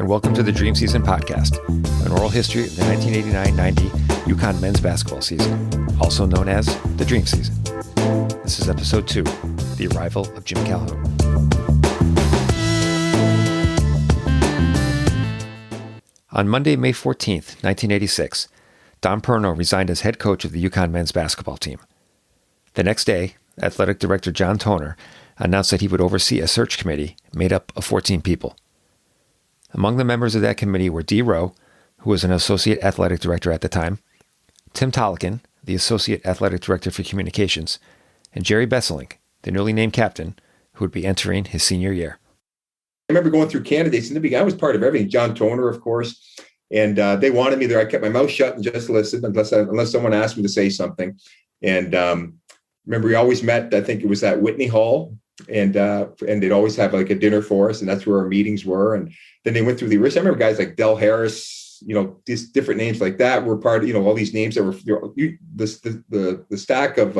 welcome to the Dream Season podcast, an oral history of the 1989-90 UConn men's basketball season, also known as the Dream Season. This is episode 2, the arrival of Jim Calhoun. On Monday, May 14th, 1986, Don Perno resigned as head coach of the UConn men's basketball team. The next day, athletic director John Toner announced that he would oversee a search committee made up of 14 people. Among the members of that committee were Dee Rowe, who was an associate athletic director at the time, Tim Tolikin, the associate athletic director for communications, and Jerry Besselink, the newly named captain, who would be entering his senior year. I remember going through candidates in the beginning. I was part of everything. John Toner, of course, and they wanted me there. I kept my mouth shut and just listened unless someone asked me to say something. And remember, we always met. I think it was at Whitney Hall, and they'd always have like a dinner for us, and that's where our meetings were. And then they went through the list. I remember guys like Del Harris, these different names like that were part of, all these names that were the stack of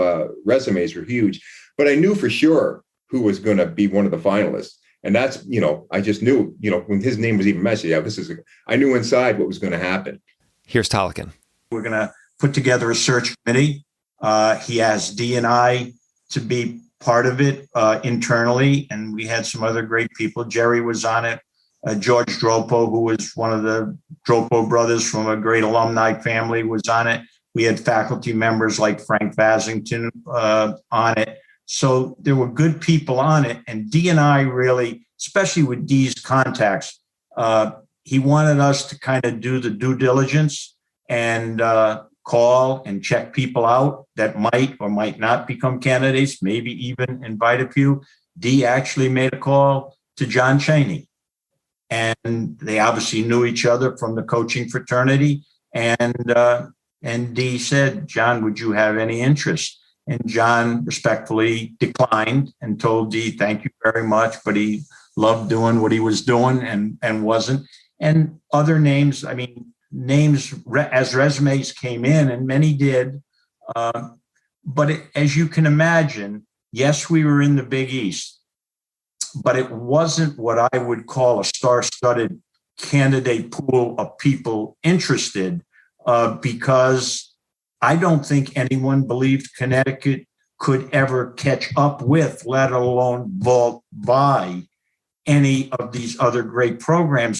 resumes were huge. But I knew for sure who was going to be one of the finalists. And that's, I just knew, when his name was even mentioned, I knew inside what was going to happen. Here's Tolikin. We're going to put together a search committee. He asked Dee and I to be part of it internally, and we had some other great people. Jerry was on it. George Dropo, who was one of the Dropo brothers from a great alumni family, was on it. We had faculty members like Frank Vasington on it. So there were good people on it. And Dee and I really, especially with Dee's contacts, he wanted us to kind of do the due diligence and call and check people out that might or might not become candidates, maybe even invite a few. Dee actually made a call to John Chaney. And they obviously knew each other from the coaching fraternity. And Dee said, "John, would you have any interest?" And John respectfully declined and told Dee, "Thank you very much," but he loved doing what he was doing and wasn't. And other names, names as resumes came in, and many did. But as you can imagine, yes, we were in the Big East, but it wasn't what I would call a star-studded candidate pool of people interested, because I don't think anyone believed Connecticut could ever catch up with, let alone vault by, any of these other great programs.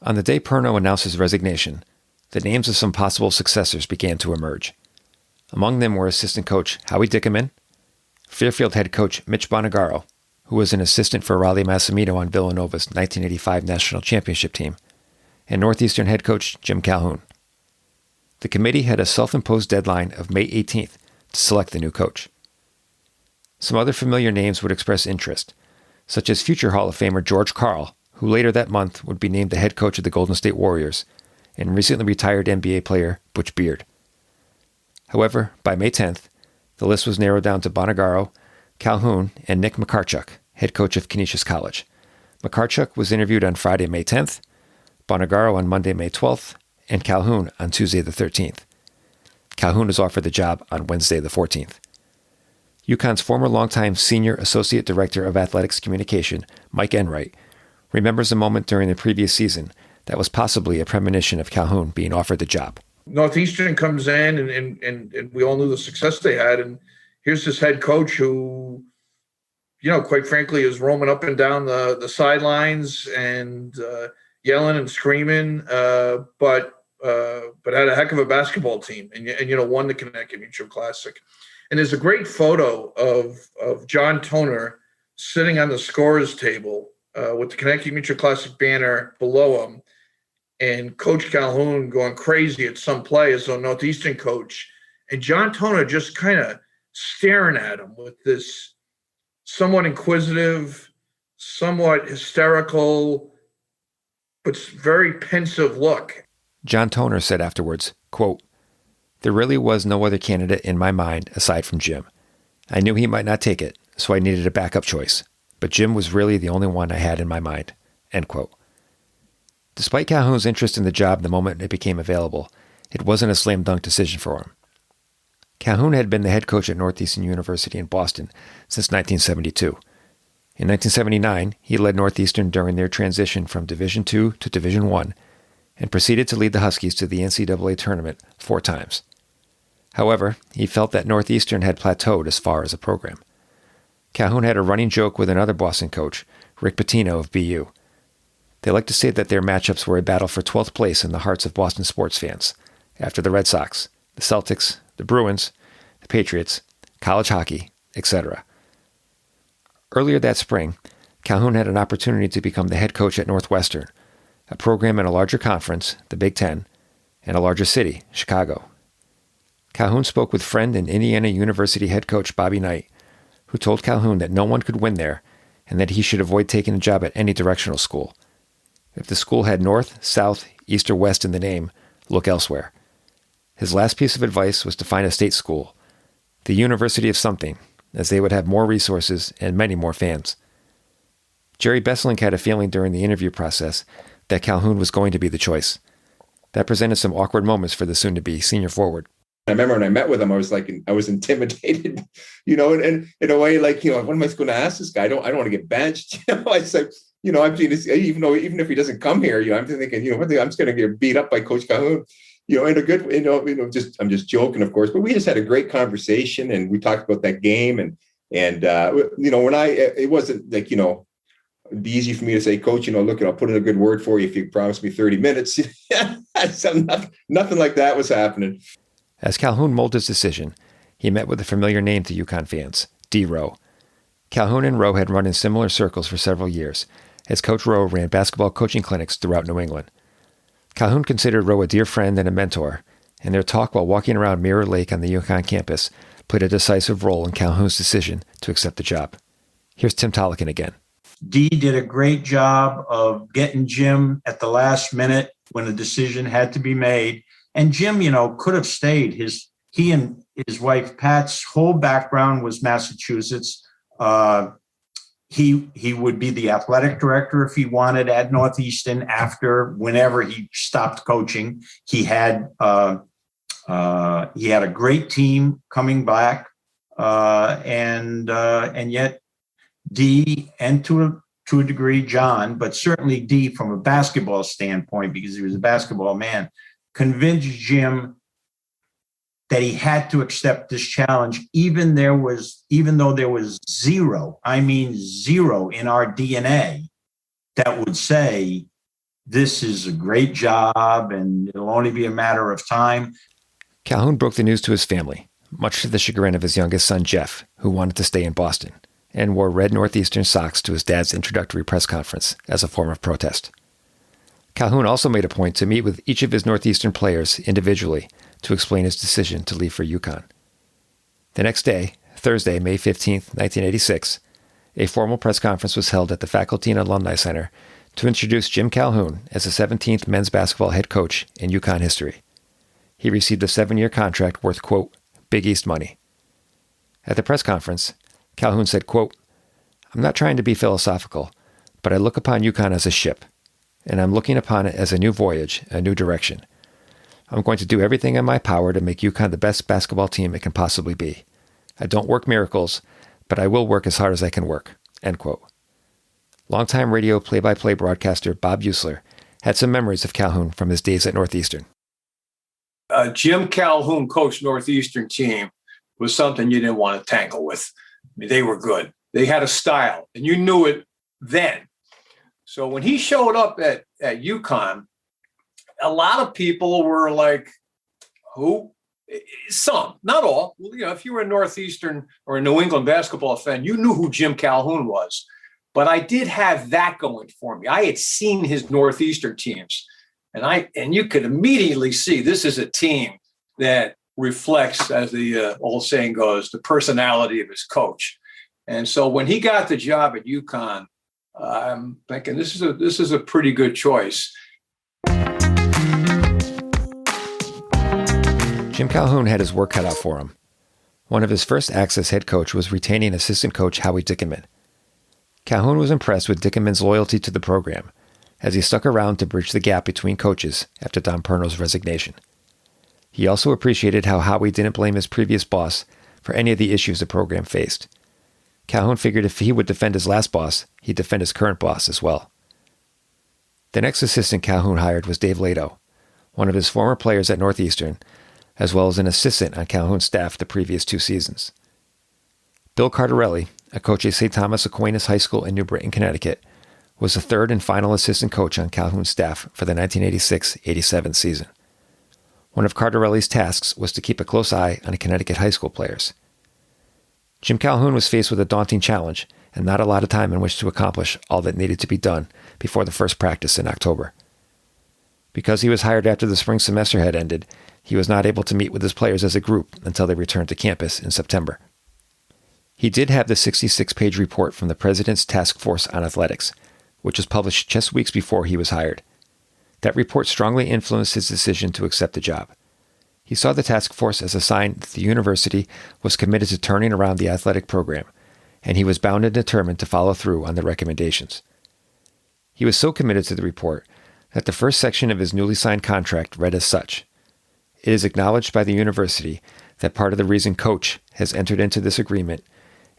On the day Perno announced his resignation, the names of some possible successors began to emerge. Among them were assistant coach Howie Dickerman, Fairfield head coach Mitch Bonagaro, who was an assistant for Raleigh Massimino on Villanova's 1985 national championship team, and Northeastern head coach Jim Calhoun. The committee had a self-imposed deadline of May 18th to select the new coach. Some other familiar names would express interest, such as future Hall of Famer George Karl, who later that month would be named the head coach of the Golden State Warriors, and recently retired NBA player Butch Beard. However, by May 10th, the list was narrowed down to Bonagaro, Calhoun, and Nick Makarchuk, head coach of Canisius College. Makarchuk was interviewed on Friday, May 10th, Bonagaro on Monday, May 12th, and Calhoun on Tuesday the 13th. Calhoun was offered the job on Wednesday the 14th. UConn's former longtime Senior Associate Director of Athletics Communication, Mike Enright, remembers a moment during the previous season that was possibly a premonition of Calhoun being offered the job. Northeastern comes in, and we all knew the success they had, and here's this head coach who, quite frankly, is roaming up and down the sidelines and yelling and screaming, but had a heck of a basketball team, and won the Connecticut Mutual Classic. And there's a great photo of John Toner sitting on the scorer's table with the Connecticut Mutual Classic banner below him, and Coach Calhoun going crazy at some play as a Northeastern coach, and John Toner just kind of staring at him with this somewhat inquisitive, somewhat hysterical, but very pensive look. John Toner said afterwards, quote, "There really was no other candidate in my mind aside from Jim. I knew he might not take it, so I needed a backup choice. But Jim was really the only one I had in my mind." End quote. Despite Calhoun's interest in the job the moment it became available, it wasn't a slam dunk decision for him. Calhoun had been the head coach at Northeastern University in Boston since 1972. In 1979, he led Northeastern during their transition from Division II to Division I and proceeded to lead the Huskies to the NCAA tournament 4 times. However, he felt that Northeastern had plateaued as far as a program. Calhoun had a running joke with another Boston coach, Rick Pitino of BU. They liked to say that their matchups were a battle for 12th place in the hearts of Boston sports fans, after the Red Sox, the Celtics, the Bruins, the Patriots, college hockey, etc. Earlier that spring, Calhoun had an opportunity to become the head coach at Northwestern, a program in a larger conference, the Big Ten, and a larger city, Chicago. Calhoun spoke with friend and Indiana University head coach Bobby Knight, who told Calhoun that no one could win there and that he should avoid taking a job at any directional school. If the school had North, South, East, or West in the name, look elsewhere. His last piece of advice was to find a state school, the University of something, as they would have more resources and many more fans. Jerry Besselink had a feeling during the interview process that Calhoun was going to be the choice. That presented some awkward moments for the soon-to-be senior forward. I remember when I met with him, I was intimidated, and in a way, what am I going to ask this guy? I don't want to get benched. I said, I'm even if he doesn't come here, I'm thinking, I'm just going to get beat up by Coach Calhoun, in a good, I'm just joking, of course, but we just had a great conversation and we talked about that game and it wasn't like, it'd be easy for me to say, Coach, look, I'll put in a good word for you if you promise me 30 minutes. So nothing like that was happening. As Calhoun molded his decision, he met with a familiar name to UConn fans, D. Rowe. Calhoun and Rowe had run in similar circles for several years, as Coach Rowe ran basketball coaching clinics throughout New England. Calhoun considered Rowe a dear friend and a mentor, and their talk while walking around Mirror Lake on the UConn campus played a decisive role in Calhoun's decision to accept the job. Here's Tim Tolikin again. Dee did a great job of getting Jim at the last minute when a decision had to be made. And Jim, could have stayed. He and his wife Pat's whole background was Massachusetts. He would be the athletic director if he wanted at Northeastern whenever he stopped coaching. He had a great team coming back, and yet Dee, and to a degree John, but certainly Dee from a basketball standpoint, because he was a basketball man, convinced Jim that he had to accept this challenge, even though there was zero in our DNA that would say this is a great job and it'll only be a matter of time. Calhoun broke the news to his family, much to the chagrin of his youngest son, Jeff, who wanted to stay in Boston, and wore red Northeastern socks to his dad's introductory press conference as a form of protest. Calhoun also made a point to meet with each of his Northeastern players individually to explain his decision to leave for UConn. The next day, Thursday, May 15, 1986, a formal press conference was held at the Faculty and Alumni Center to introduce Jim Calhoun as the 17th men's basketball head coach in UConn history. He received a 7-year contract worth, quote, Big East money. At the press conference, Calhoun said, quote, I'm not trying to be philosophical, but I look upon UConn as a ship, and I'm looking upon it as a new voyage, a new direction. I'm going to do everything in my power to make UConn the best basketball team it can possibly be. I don't work miracles, but I will work as hard as I can work, end quote. Longtime radio play-by-play broadcaster Bob Usler had some memories of Calhoun from his days at Northeastern. Jim Calhoun coached Northeastern team was something you didn't want to tangle with. I mean, they were good. They had a style, and you knew it then. So when he showed up at UConn, a lot of people were like, who? Some, not all. Well, if you were a Northeastern or a New England basketball fan, you knew who Jim Calhoun was. But I did have that going for me. I had seen his Northeastern teams, and you could immediately see this is a team that reflects, as the old saying goes, the personality of his coach. And so when he got the job at UConn, I'm thinking this is a pretty good choice. Jim Calhoun had his work cut out for him. One of his first acts as head coach was retaining assistant coach Howie Dickinman. Calhoun was impressed with Dickinman's loyalty to the program, as he stuck around to bridge the gap between coaches after Don Perno's resignation. He also appreciated how Howie didn't blame his previous boss for any of the issues the program faced. Calhoun figured if he would defend his last boss, he'd defend his current boss as well. The next assistant Calhoun hired was Dave Lato, one of his former players at Northeastern, as well as an assistant on Calhoun's staff the previous 2 seasons. Bill Cardarelli, a coach at St. Thomas Aquinas High School in New Britain, Connecticut, was the third and final assistant coach on Calhoun's staff for the 1986-87 season. One of Cardarelli's tasks was to keep a close eye on Connecticut high school players. Jim Calhoun was faced with a daunting challenge and not a lot of time in which to accomplish all that needed to be done before the first practice in October. Because he was hired after the spring semester had ended, he was not able to meet with his players as a group until they returned to campus in September. He did have the 66-page report from the President's Task Force on Athletics, which was published just weeks before he was hired. That report strongly influenced his decision to accept the job. He saw the task force as a sign that the university was committed to turning around the athletic program, and he was bound and determined to follow through on the recommendations. He was so committed to the report that the first section of his newly signed contract read as such: "It is acknowledged by the university that part of the reason Coach has entered into this agreement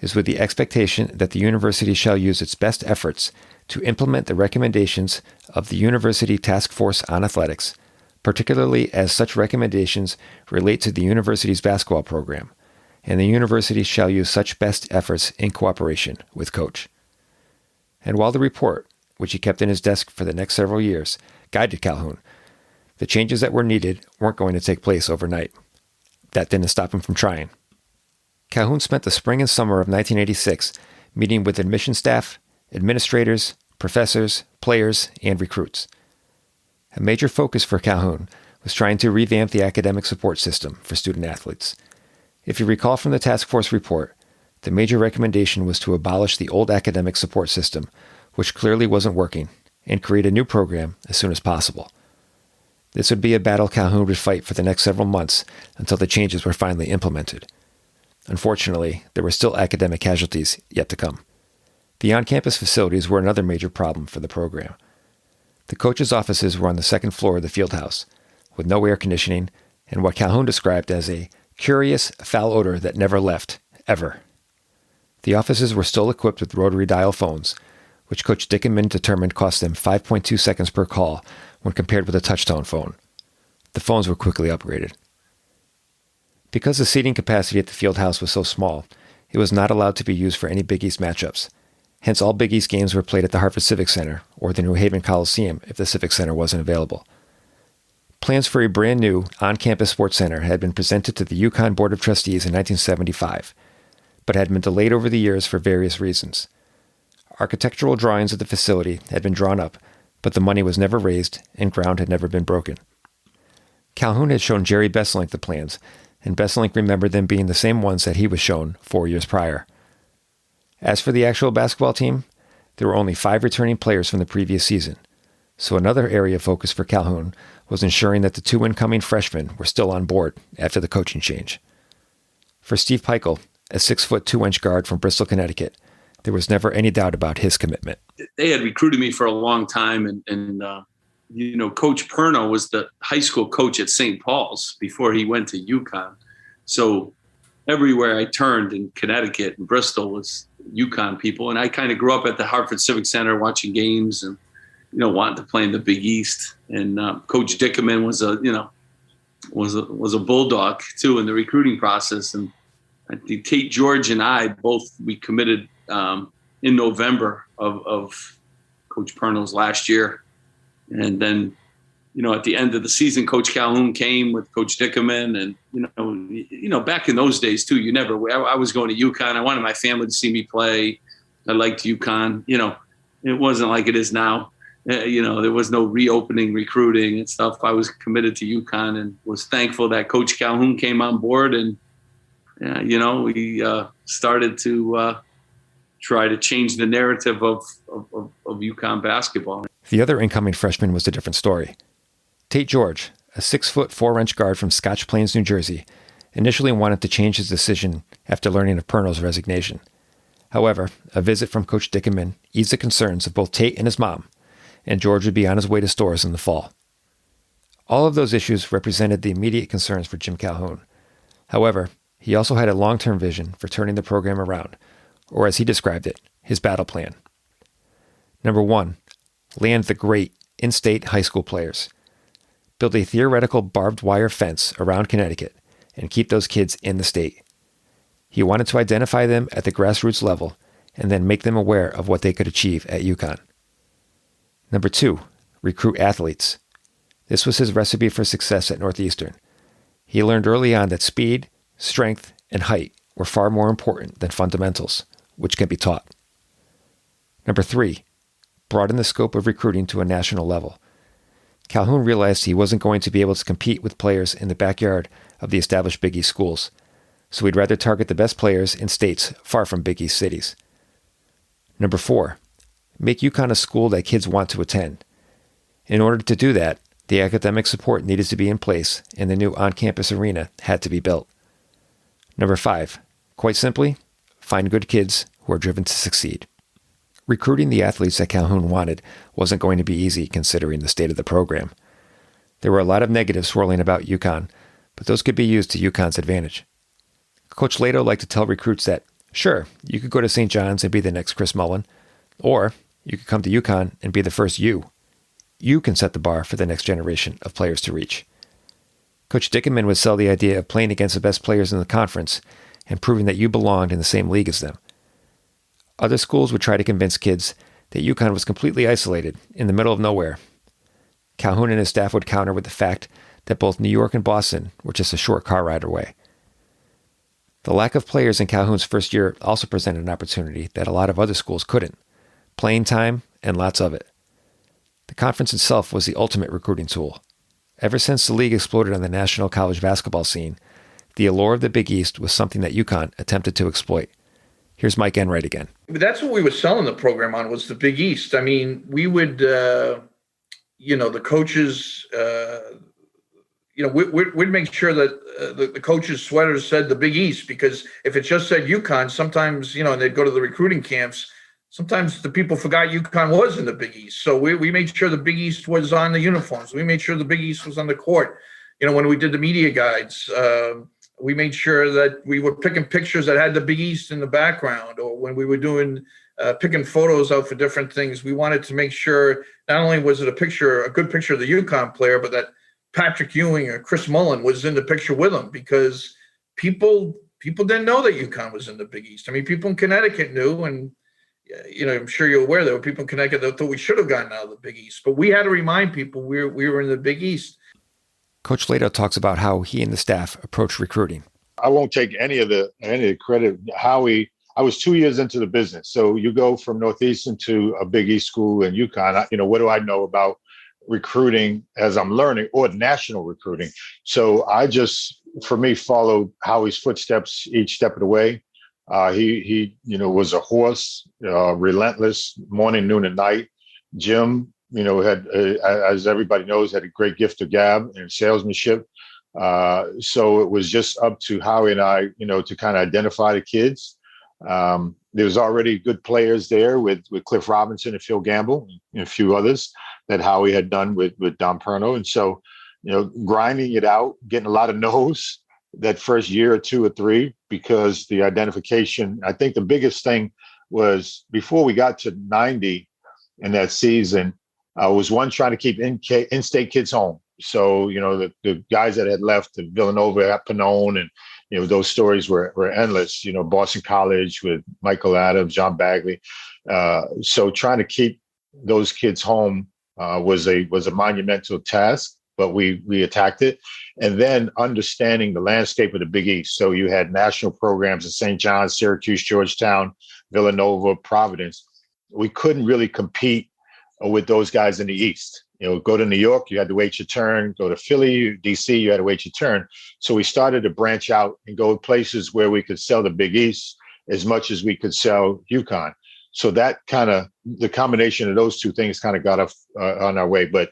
is with the expectation that the university shall use its best efforts to implement the recommendations of the University Task Force on Athletics, particularly as such recommendations relate to the university's basketball program, and the university shall use such best efforts in cooperation with Coach." And while the report, which he kept in his desk for the next several years, guided Calhoun, the changes that were needed weren't going to take place overnight. That didn't stop him from trying. Calhoun spent the spring and summer of 1986 meeting with admission staff, administrators, professors, players, and recruits. A major focus for Calhoun was trying to revamp the academic support system for student athletes. If you recall from the task force report, the major recommendation was to abolish the old academic support system, which clearly wasn't working, and create a new program as soon as possible. This would be a battle Calhoun would fight for the next several months until the changes were finally implemented. Unfortunately, there were still academic casualties yet to come. The on-campus facilities were another major problem for the program. The coaches' offices were on the second floor of the field house, with no air conditioning and what Calhoun described as a curious, foul odor that never left, ever. The offices were still equipped with rotary dial phones, which Coach Dickenman determined cost them 5.2 seconds per call when compared with a touch-tone phone. The phones were quickly upgraded. Because the seating capacity at the field house was so small, it was not allowed to be used for any Big East matchups. Hence, all Big East games were played at the Hartford Civic Center or the New Haven Coliseum if the Civic Center wasn't available. Plans for a brand new on-campus sports center had been presented to the UConn Board of Trustees in 1975, but had been delayed over the years for various reasons. Architectural drawings of the facility had been drawn up, but the money was never raised and ground had never been broken. Calhoun had shown Jerry Besselink the plans, and Besselink remembered them being the same ones that he was shown 4 years prior. As for the actual basketball team, there were only 5 returning players from the previous season, so another area of focus for Calhoun was ensuring that the 2 incoming freshmen were still on board after the coaching change. For Steve Peichel, a 6'2" 2-inch guard from Bristol, Connecticut, there was never any doubt about his commitment. They had recruited me for a long time, and Coach Perno was the high school coach at St. Paul's before he went to UConn. So everywhere I turned in Connecticut and Bristol was UConn people. And I kind of grew up at the Hartford Civic Center watching games and, wanting to play in the Big East. And Coach Dickerman was a bulldog too in the recruiting process. And I think Tate George and I we committed in November of Coach Perno's last year. And then, at the end of the season, Coach Calhoun came with Coach Dickerman. And, back in those days, too, I was going to UConn. I wanted my family to see me play. I liked UConn. It wasn't like it is now. There was no reopening recruiting and stuff. I was committed to UConn and was thankful that Coach Calhoun came on board. And, we started to try to change the narrative of UConn basketball. The other incoming freshman was a different story. Tate George, a 6'4" 4-inch guard from Scotch Plains, New Jersey, initially wanted to change his decision after learning of Perno's resignation. However, a visit from Coach Dickerman eased the concerns of both Tate and his mom, and George would be on his way to Storrs in the fall. All of those issues represented the immediate concerns for Jim Calhoun. However, he also had a long-term vision for turning the program around, or as he described it, his battle plan. Number 1, land the great in-state high school players. Build a theoretical barbed wire fence around Connecticut and keep those kids in the state. He wanted to identify them at the grassroots level and then make them aware of what they could achieve at UConn. Number 2, recruit athletes. This was his recipe for success at Northeastern. He learned early on that speed, strength, and height were far more important than fundamentals, which can be taught. Number 3, broaden the scope of recruiting to a national level. Calhoun realized he wasn't going to be able to compete with players in the backyard of the established Big East schools, so he'd rather target the best players in states far from Big East cities. Number 4, make UConn a school that kids want to attend. In order to do that, the academic support needed to be in place and the new on-campus arena had to be built. Number 5, quite simply, find good kids who are driven to succeed. Recruiting the athletes that Calhoun wanted wasn't going to be easy considering the state of the program. There were a lot of negatives swirling about UConn, but those could be used to UConn's advantage. Coach Lato liked to tell recruits that, sure, you could go to St. John's and be the next Chris Mullin, or you could come to UConn and be the first you. You can set the bar for the next generation of players to reach. Coach Dickerman would sell the idea of playing against the best players in the conference and proving that you belonged in the same league as them. Other schools would try to convince kids that UConn was completely isolated in the middle of nowhere. Calhoun and his staff would counter with the fact that both New York and Boston were just a short car ride away. The lack of players in Calhoun's first year also presented an opportunity that a lot of other schools couldn't: playing time and lots of it. The conference itself was the ultimate recruiting tool. Ever since the league exploded on the national college basketball scene, the allure of the Big East was something that UConn attempted to exploit. Here's Mike Enright again. That's what we were selling the program on, was the Big East. I mean, we would, the coaches, we'd make sure that the coaches' sweaters said the Big East, because if it just said UConn, sometimes, and they'd go to the recruiting camps, sometimes the people forgot UConn was in the Big East. So we made sure the Big East was on the uniforms. We made sure the Big East was on the court. When we did the media guides, we made sure that we were picking pictures that had the Big East in the background, or when we were doing picking photos out for different things, we wanted to make sure not only was it a good picture of the UConn player, but that Patrick Ewing or Chris Mullin was in the picture with him, because people didn't know that UConn was in the Big East. I mean, people in Connecticut knew, and I'm sure you're aware there were people in Connecticut that thought we should have gotten out of the Big East, but we had to remind people we were in the Big East. Coach Lato talks about how he and the staff approach recruiting. I won't take any of the credit. Howie, I was 2 years into the business. So you go from Northeastern to a Big East school in UConn. What do I know about recruiting as I'm learning, or national recruiting? So I just, for me, followed Howie's footsteps each step of the way. He was a horse, relentless, morning, noon, and night. Jim, had, as everybody knows, had a great gift of gab and salesmanship. So it was just up to Howie and I, to kind of identify the kids. There was already good players there with Cliff Robinson and Phil Gamble and a few others that Howie had done with Don Perno. And so, grinding it out, getting a lot of no's that first year or two or three, because the identification, I think the biggest thing was before we got to 90 in that season, was one, trying to keep in-state kids home. So, the guys that had left to Villanova at Pannone, and, those stories were endless, Boston College with Michael Adams, John Bagley. So trying to keep those kids home was a monumental task, but we attacked it. And then understanding the landscape of the Big East. So you had national programs in St. John's, Syracuse, Georgetown, Villanova, Providence. We couldn't really compete with those guys in the East. Go to New York, you had to wait your turn. Go to Philly, DC, you had to wait your turn. So we started to branch out and go places where we could sell the Big East as much as we could sell UConn. So that the combination of those two things kind of got us on our way. But,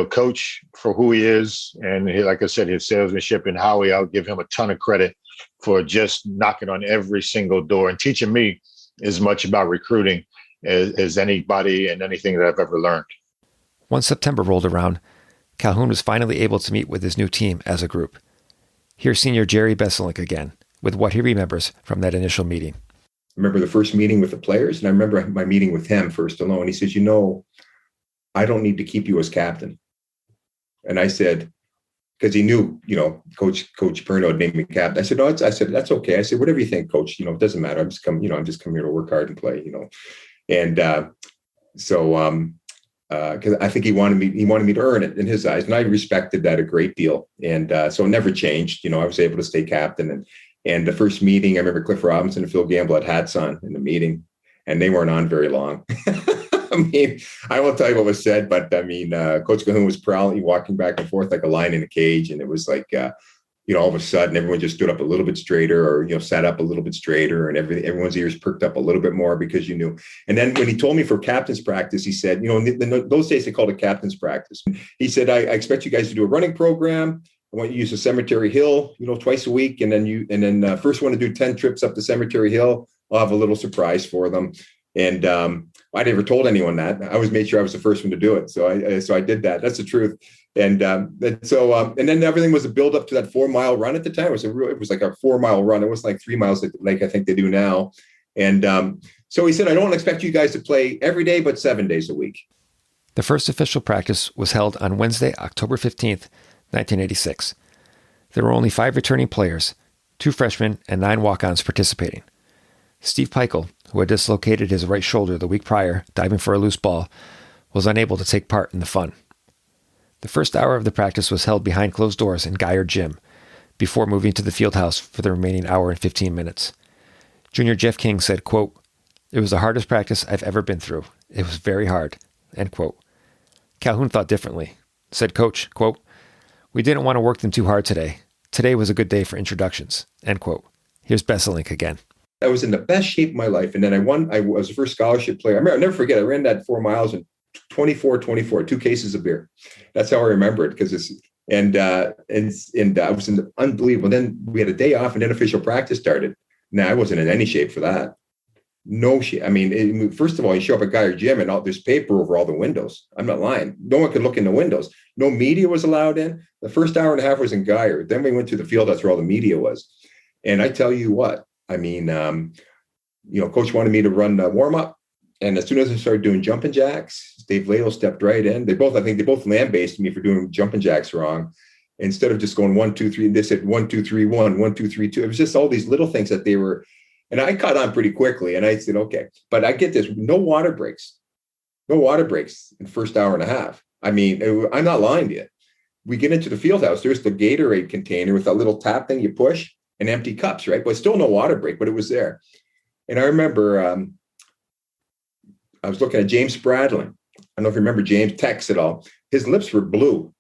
Coach, for who he is, and like I said, his salesmanship, and Howie, I'll give him a ton of credit for just knocking on every single door and teaching me as much about recruiting as anybody and anything that I've ever learned. Once September rolled around, Calhoun was finally able to meet with his new team as a group. Here's senior Jerry Besselink again with what he remembers from that initial meeting. remember the first meeting with the players, and I remember my meeting with him first alone. He says, I don't need to keep you as captain. And I said, because he knew, Coach Perno had named me captain. I said, no, that's okay. I said, whatever you think, Coach, it doesn't matter. I'm just coming here to work hard and play, And because I think he wanted me to earn it in his eyes, and I respected that a great deal. And so it never changed. I was able to stay captain. And the first meeting, I remember Cliff Robinson and Phil Gamble had hats on in the meeting, and they weren't on very long. I won't tell you what was said, but Coach Calhoun was proudly walking back and forth like a lion in a cage. And it was like, all of a sudden everyone just stood up a little bit straighter, or, sat up a little bit straighter, and everyone's ears perked up a little bit more because you knew. And then when he told me for captain's practice, he said, in those days they called it captain's practice. He said, I expect you guys to do a running program. I want you to use the Cemetery Hill, twice a week. And then first want to do 10 trips up the Cemetery Hill. I'll have a little surprise for them. And I never told anyone that. I always made sure I was the first one to do it. So I did that. That's the truth. And and then everything was a build up to that 4-mile run at the time. It was like a 4-mile run. It wasn't like 3 miles like I think they do now. And so he said, I don't expect you guys to play every day, but 7 days a week. The first official practice was held on Wednesday, October 15th, 1986. There were only 5 returning players, 2 freshmen, and 9 walk-ons participating. Steve Peichel, who had dislocated his right shoulder the week prior diving for a loose ball, was unable to take part in the fun. The first hour of the practice was held behind closed doors in Geyer Gym, before moving to the field house for the remaining hour and 15 minutes. Junior Jeff King said, quote, "It was the hardest practice I've ever been through. It was very hard," end quote. Calhoun thought differently. Said Coach, quote, "We didn't want to work them too hard today. Today was a good day for introductions," end quote. Here's Besselink again. I was in the best shape of my life. And then I was the first scholarship player. I'll never forget, I ran that 4 miles in 24, 2 cases of beer. That's how I remember it. And I was in unbelievable. Then we had a day off and then official practice started. Now I wasn't in any shape for that. No shape. First of all, you show up at Geyer Gym and there's paper over all the windows. I'm not lying. No one could look in the windows. No media was allowed in. The first hour and a half was in Geyer. Then we went to the field. That's where all the media was. And I tell you what, Coach wanted me to run warm up. And as soon as I started doing jumping jacks, Dave Ladle stepped right in. I think they both land-based me for doing jumping jacks wrong. Instead of just going 1, 2, 3, they said 1, 2, 3, 1, 1, 2, 3, 2. It was just all these little things that they were, and I caught on pretty quickly. And I said, okay, but I get this, no water breaks in the first hour and a half. I'm not lying to you. We get into the field house. There's the Gatorade container with that little tap thing you push and empty cups, right? But still no water break, but it was there. And I remember I was looking at James Spradlin. I don't know if you remember James Tex at all. His lips were blue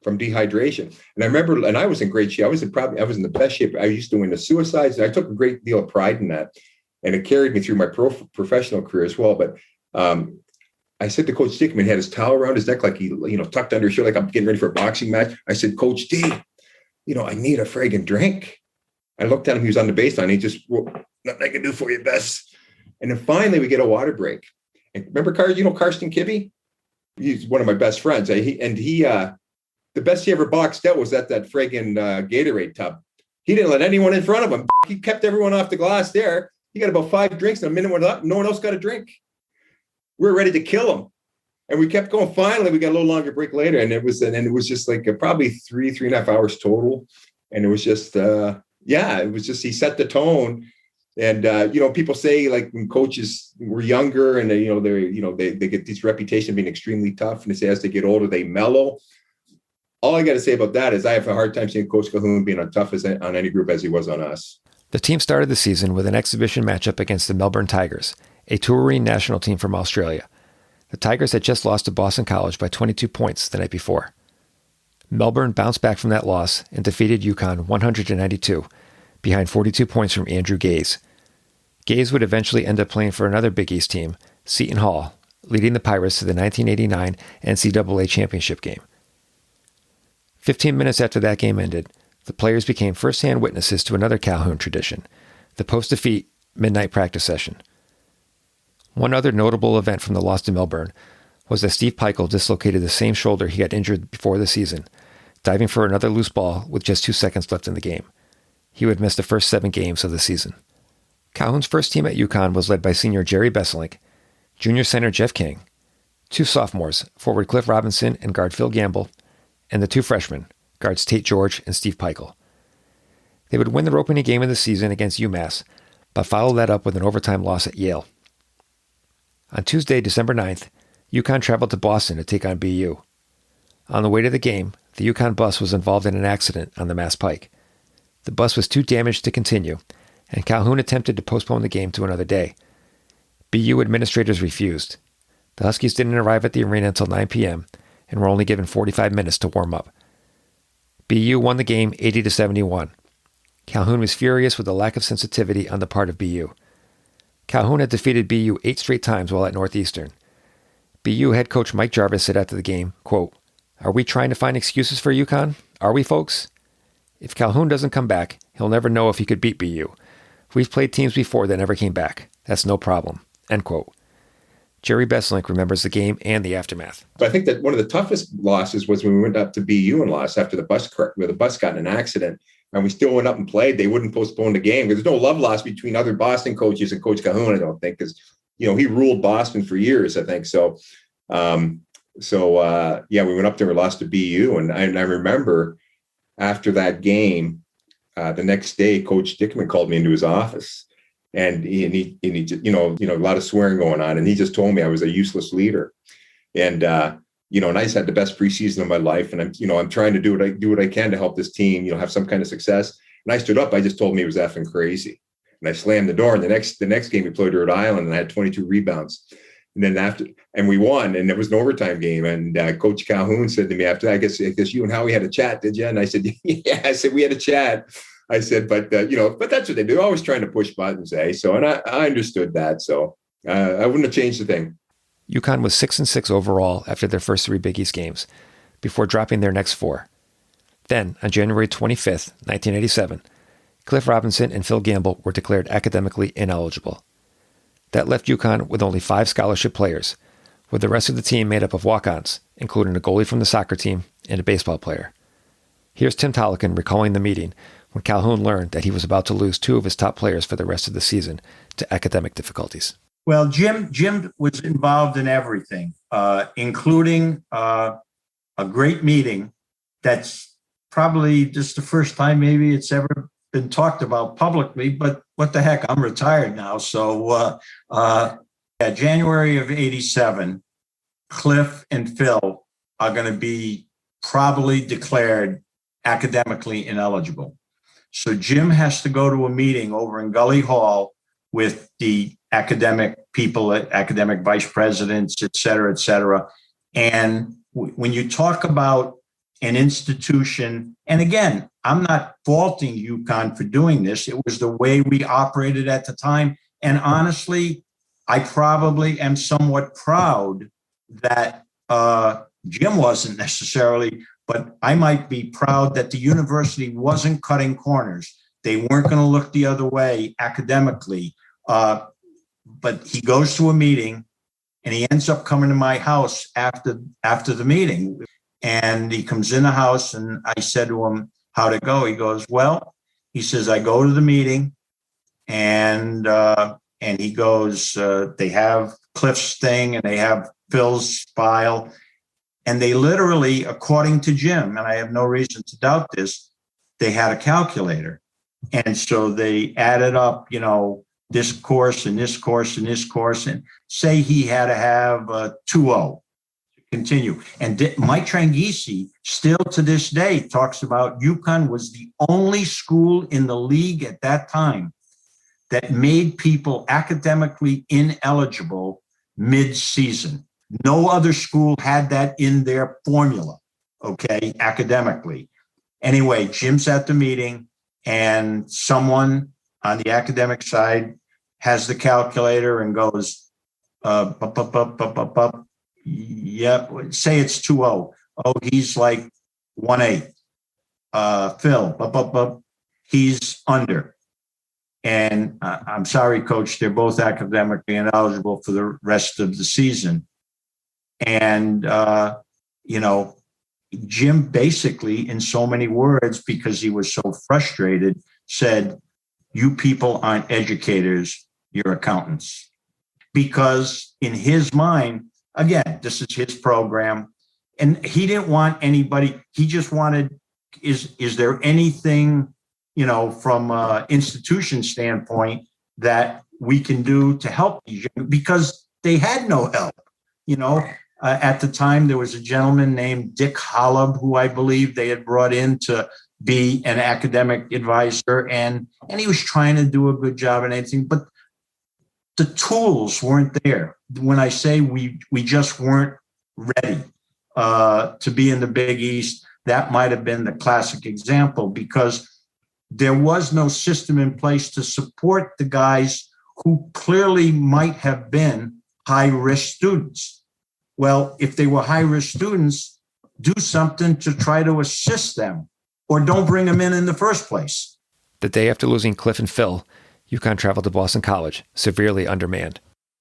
from dehydration. And I remember, and I was in great shape. I was in the best shape. I used to win the suicides. And I took a great deal of pride in that. And it carried me through my professional career as well. But I said to Coach Stickman, he had his towel around his neck, like he, tucked under his shirt, like I'm getting ready for a boxing match. I said, "Coach D, I need a friggin' drink." I looked at him, he was on the baseline. He just, "Nothing I can do for you, Bess." And then finally we get a water break. And remember Karsten Kibbe? He's one of my best friends. The best he ever boxed out was at that friggin' Gatorade tub. He didn't let anyone in front of him. He kept everyone off the glass there. He got about 5 drinks and a minute went up. No one else got a drink. We were ready to kill him. And we kept going. Finally, we got a little longer break later. And it was just like probably 3.5 hours total. And it was just, it was just, he set the tone. And, people say like when coaches were younger and they get this reputation of being extremely tough. And they say as they get older, they mellow. All I got to say about that is I have a hard time seeing Coach Calhoun being as tough on any group as he was on us. The team started the season with an exhibition matchup against the Melbourne Tigers, a touring national team from Australia. The Tigers had just lost to Boston College by 22 points the night before. Melbourne bounced back from that loss and defeated UConn 192, behind 42 points from Andrew Gaze. Gaze would eventually end up playing for another Big East team, Seton Hall, leading the Pirates to the 1989 NCAA championship game. 15 minutes after that game ended, the players became first-hand witnesses to another Calhoun tradition, the post-defeat midnight practice session. One other notable event from the loss to Melbourne was that Steve Peichel dislocated the same shoulder he had injured before the season, diving for another loose ball with just 2 seconds left in the game. He would miss the first 7 games of the season. Calhoun's first team at UConn was led by senior Jerry Besselink, junior center Jeff King, 2 sophomores, forward Cliff Robinson and guard Phil Gamble, and the 2 freshmen, guards Tate George and Steve Peichel. They would win their opening game of the season against UMass, but followed that up with an overtime loss at Yale. On Tuesday, December 9th, UConn traveled to Boston to take on BU. On the way to the game, the UConn bus was involved in an accident on the Mass Pike. The bus was too damaged to continue, and Calhoun attempted to postpone the game to another day. BU administrators refused. The Huskies didn't arrive at the arena until 9 p.m. and were only given 45 minutes to warm up. BU won the game 80-71. Calhoun was furious with the lack of sensitivity on the part of BU. Calhoun had defeated BU 8 straight times while at Northeastern. BU head coach Mike Jarvis said after the game, quote, "Are we trying to find excuses for UConn? Are we, folks? If Calhoun doesn't come back, he'll never know if he could beat BU. We've played teams before that never came back. That's no problem." End quote. Jerry Besselink remembers the game and the aftermath. But I think that one of the toughest losses was when we went up to BU and lost after the bus got in an accident, and we still went up and played. They wouldn't postpone the game. There's no love lost between other Boston coaches and Coach Calhoun, I don't think, because he ruled Boston for years, I think. So, we went up there and lost to BU, and I remember after that game, the next day, Coach Dickman called me into his office. And he just, a lot of swearing going on. And he just told me I was a useless leader. And, and I just had the best preseason of my life. And I'm trying to do what I can to help this team, have some kind of success. And I stood up. I just told him he was effing crazy. And I slammed the door. And the next game we played Rhode Island, and I had 22 rebounds. And then and we won, and it was an overtime game. And Coach Calhoun said to me after that, I guess you and Howie had a chat, did you? And I said, yeah. I said, we had a chat. I said, but that's what they do. They're always trying to push buttons, eh? So, and I understood that. So I wouldn't have changed a thing. UConn was 6-6 overall after their first 3 Big East games, before dropping their next 4. Then, on January 25th, 1987, Cliff Robinson and Phil Gamble were declared academically ineligible. That left UConn with only 5 scholarship players, with the rest of the team made up of walk-ons, including a goalie from the soccer team and a baseball player. Here's Tim Tolikin recalling the meeting when Calhoun learned that he was about to lose 2 of his top players for the rest of the season to academic difficulties. Well, Jim was involved in everything, including a great meeting that's probably just the first time maybe it's ever been talked about publicly, but what the heck, I'm retired now. So January of 87, Cliff and Phil are going to be probably declared academically ineligible. So Jim has to go to a meeting over in Gully Hall with the academic people, academic vice presidents, et cetera. And when you talk about an institution, and again, I'm not faulting UConn for doing this. It was the way we operated at the time. And honestly, I probably am somewhat proud that Jim wasn't necessarily, but I might be proud that the university wasn't cutting corners. They weren't going to look the other way academically. But he goes to a meeting and he ends up coming to my house after the meeting. And he comes in the house and I said to him, how'd it go? He goes, well, he says, I go to the meeting and he goes, they have Cliff's thing and they have Phil's file. And they literally, according to Jim, and I have no reason to doubt this, they had a calculator. And so they added up, this course and this course and this course, and say he had to have a 2.0 to continue. And Mike Tranghese still to this day talks about UConn was the only school in the league at that time that made people academically ineligible mid-season. No other school had that in their formula, okay, academically. Anyway, Jim's at the meeting and someone on the academic side has the calculator and goes, yep, say it's 2.0. Oh, he's like 1.8. Phil, he's under. And I'm sorry, coach, they're both academically ineligible for the rest of the season. And, Jim basically, in so many words, because he was so frustrated, said, you people aren't educators, you're accountants. Because in his mind, again, this is his program, and he didn't want anybody, he just wanted, is there anything, from an institution standpoint that we can do to help these young, because they had no help. At the time, there was a gentleman named Dick Hollab, who I believe they had brought in to be an academic advisor, and he was trying to do a good job and anything, but the tools weren't there. When I say we just weren't ready to be in the Big East, that might have been the classic example, because there was no system in place to support the guys who clearly might have been high-risk students. Well, if they were high-risk students, do something to try to assist them, or don't bring them in the first place. The day after losing Cliff and Phil, UConn traveled to Boston College, severely undermanned.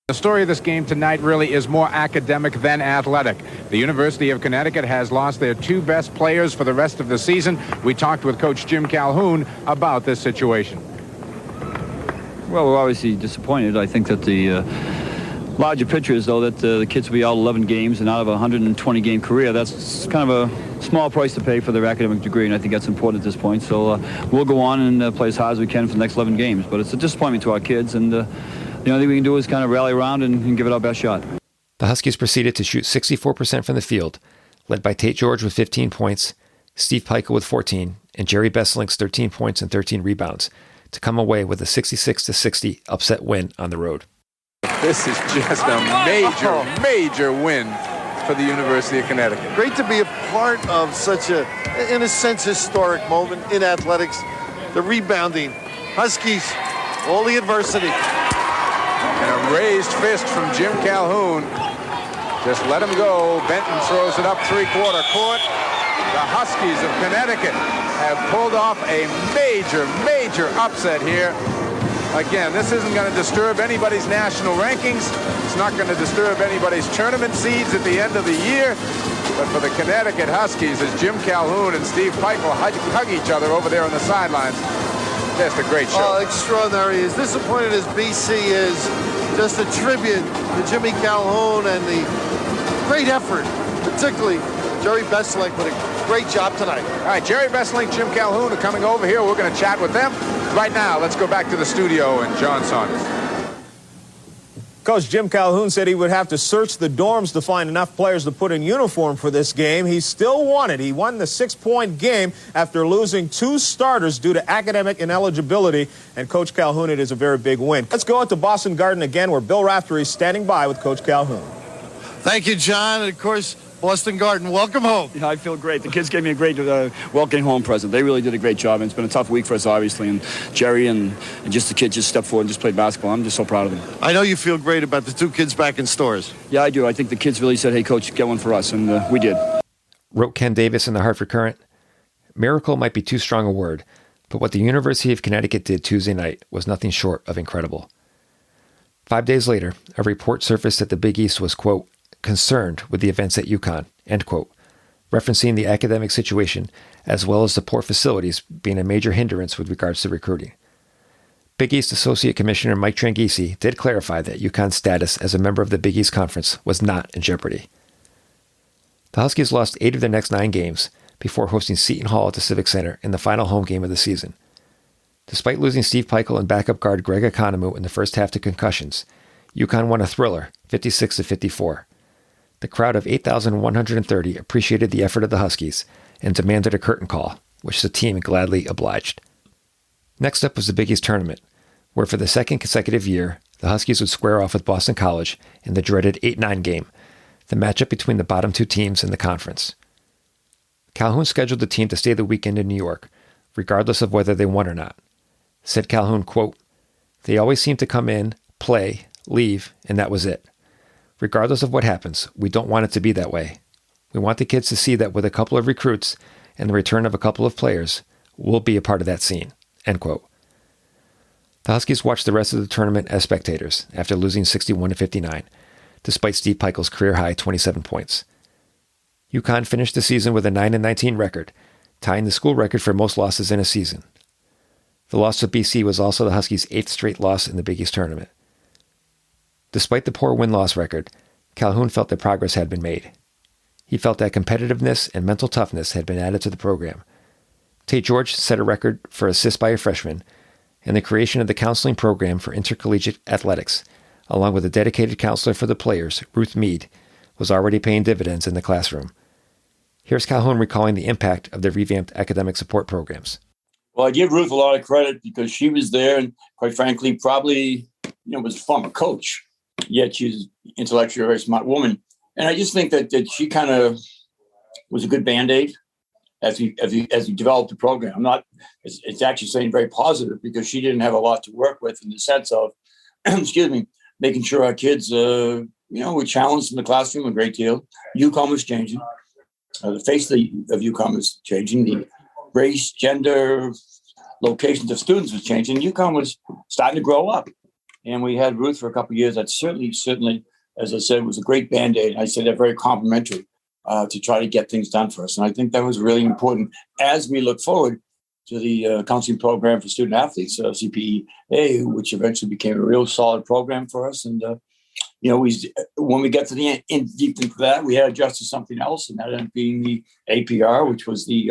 The story of this game tonight really is more academic than athletic. The University of Connecticut has lost their two best players for the rest of the season. We talked with Coach Jim Calhoun about this situation. Well, we're obviously disappointed. I think that the larger picture is, though, that the kids will be out 11 games, and out of a 120-game career, that's kind of a small price to pay for their academic degree, and I think that's important at this point. So we'll go on and play as hard as we can for the next 11 games. But it's a disappointment to our kids, and the only thing we can do is kind of rally around and give it our best shot. The Huskies proceeded to shoot 64% from the field, led by Tate George with 15 points, Steve Pikiell with 14, and Jerry Besselink's 13 points and 13 rebounds, to come away with a 66-60 upset win on the road. This is just a major win for the University of Connecticut. Great to be a part of such a, in a sense, historic moment in athletics. The rebounding, Huskies, all the adversity. And a raised fist from Jim Calhoun. Just let him go. Benton throws it up three-quarter court. The Huskies of Connecticut have pulled off a major upset here. Again, this isn't going to disturb anybody's national rankings. It's not going to disturb anybody's tournament seeds at the end of the year. But for the Connecticut Huskies, as Jim Calhoun and Steve Pikiell hug each other over there on the sidelines, just a great show. Oh, extraordinary. As disappointed as BC is, just a tribute to Jimmy Calhoun and the great effort, particularly Jerry Besselink with a great job tonight. All right, Jerry Besselink, Jim Calhoun are coming over here. We're going to chat with them. Right now, let's go back to the studio and John Saunders. Coach Jim Calhoun said he would have to search the dorms to find enough players to put in uniform for this game. He still won it. He won the 6-point game after losing 2 starters due to academic ineligibility. And Coach Calhoun, it is a very big win. Let's go out to Boston Garden again, where Bill Raftery is standing by with Coach Calhoun. Thank you, John. And, of course, Boston Garden, welcome home. Yeah, I feel great. The kids gave me a great welcome home present. They really did a great job, and it's been a tough week for us, obviously. And Jerry and just the kids just stepped forward and just played basketball. I'm just so proud of them. I know you feel great about the 2 kids back in stores. Yeah, I do. I think the kids really said, hey, Coach, get one for us, and we did. Wrote Ken Davis in the Hartford Courant, "Miracle might be too strong a word, but what the University of Connecticut did Tuesday night was nothing short of incredible." 5 days later, a report surfaced that the Big East was, quote, concerned with the events at UConn, end quote, referencing the academic situation as well as the poor facilities being a major hindrance with regards to recruiting. Big East Associate Commissioner Mike Tranghese did clarify that UConn's status as a member of the Big East Conference was not in jeopardy. The Huskies lost 8 of their next 9 games before hosting Seton Hall at the Civic Center in the final home game of the season. Despite losing Steve Pikiell and backup guard Greg Economou in the first half to concussions, UConn won a thriller, 56-54. The crowd of 8,130 appreciated the effort of the Huskies and demanded a curtain call, which the team gladly obliged. Next up was the Big East Tournament, where for the second consecutive year, the Huskies would square off with Boston College in the dreaded 8-9 game, the matchup between the bottom 2 teams in the conference. Calhoun scheduled the team to stay the weekend in New York, regardless of whether they won or not. Said Calhoun, quote, "They always seem to come in, play, leave, and that was it. Regardless of what happens, we don't want it to be that way. We want the kids to see that with a couple of recruits and the return of a couple of players, we'll be a part of that scene," end quote. The Huskies watched the rest of the tournament as spectators after losing 61-59, despite Steve Pikiell's career-high 27 points. UConn finished the season with a 9-19 record, tying the school record for most losses in a season. The loss to BC was also the Huskies' 8th straight loss in the Big East tournament. Despite the poor win-loss record, Calhoun felt that progress had been made. He felt that competitiveness and mental toughness had been added to the program. Tate George set a record for assists by a freshman, and the creation of the counseling program for intercollegiate athletics, along with a dedicated counselor for the players, Ruth Mead, was already paying dividends in the classroom. Here's Calhoun recalling the impact of the revamped academic support programs. Well, I give Ruth a lot of credit because she was there and, quite frankly, probably was a former coach, yet she's intellectually a very smart woman. And I just think that she kind of was a good Band-Aid as we developed the program. It's actually saying very positive because she didn't have a lot to work with in the sense of, making sure our kids, were challenged in the classroom a great deal. UConn was changing. The face of UConn was changing. The race, gender, locations of students was changing. UConn was starting to grow up. And we had Ruth for a couple of years. That certainly, as I said, was a great Band-Aid. I said that very complimentary to try to get things done for us. And I think that was really important as we look forward to the counseling program for student athletes, CPEA, which eventually became a real solid program for us. And, when we get to the end, deep into that, we had adjusted something else, and that ended up being the APR, which was the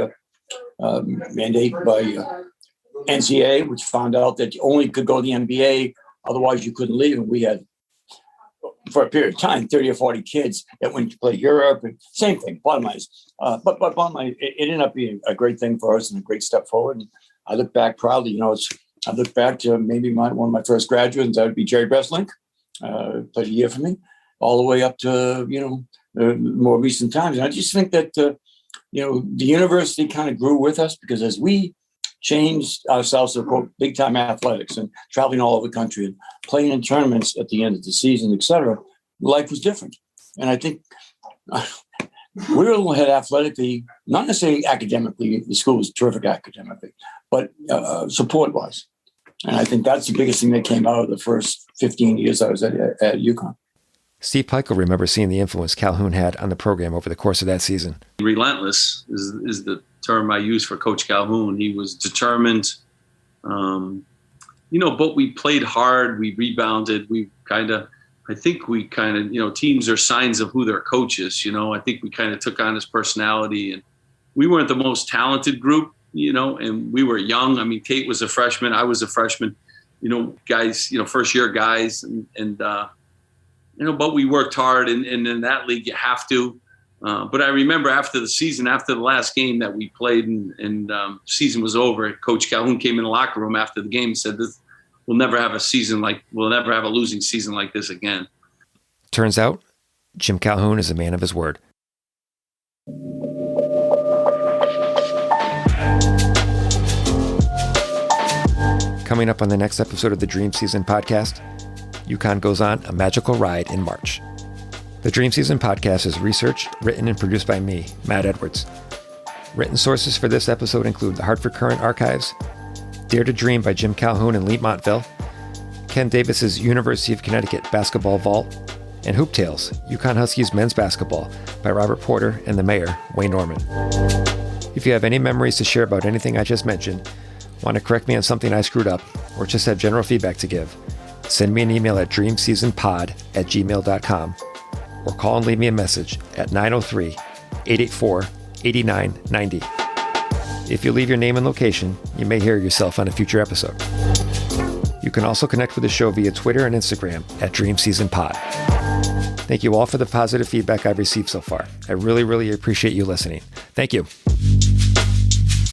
mandate by NCAA, which found out that you only could go to the NBA, otherwise you couldn't leave. And we had, for a period of time, 30 or 40 kids that went to play Europe, and same thing, bottom line is. But bottom line, it ended up being a great thing for us and a great step forward. And I look back proudly, I look back to maybe one of my first graduates, that would be Jerry Besslink, played a year for me, all the way up to, more recent times. And I just think that, the university kind of grew with us because as we changed ourselves to quote big time athletics and traveling all over the country and playing in tournaments at the end of the season, et cetera, life was different. And I think we were a little ahead athletically, not necessarily academically. The school was terrific academically, but support-wise. And I think that's the biggest thing that came out of the first 15 years I was at UConn. Steve Peichel remembers seeing the influence Calhoun had on the program over the course of that season. Relentless is the term I use for Coach Calhoun. He was determined, but we played hard. We rebounded. Teams are signs of who their coach is. I think we kind of took on his personality, and we weren't the most talented group, and we were young. I mean, Kate was a freshman. I was a freshman, guys, first year guys. But we worked hard, and in that league, you have to. But I remember after the last game that we played and season was over, Coach Calhoun came in the locker room after the game and said, we'll never have a losing season like this again. Turns out, Jim Calhoun is a man of his word. Coming up on the next episode of the Dream Season podcast, UConn goes on a magical ride in March. The Dream Season podcast is researched, written, and produced by me, Matt Edwards. Written sources for this episode include the Hartford Current Archives, Dare to Dream by Jim Calhoun and Lee Montville, Ken Davis's University of Connecticut Basketball Vault, and Hoop Tales, UConn Huskies Men's Basketball by Robert Porter and the mayor, Wayne Norman. If you have any memories to share about anything I just mentioned, want to correct me on something I screwed up, or just have general feedback to give, send me an email at dreamseasonpod@gmail.com or call and leave me a message at 903-884-8990. If you leave your name and location, you may hear yourself on a future episode. You can also connect with the show via Twitter and Instagram at DreamSeasonPod. Thank you all for the positive feedback I've received so far. I really, really appreciate you listening. Thank you.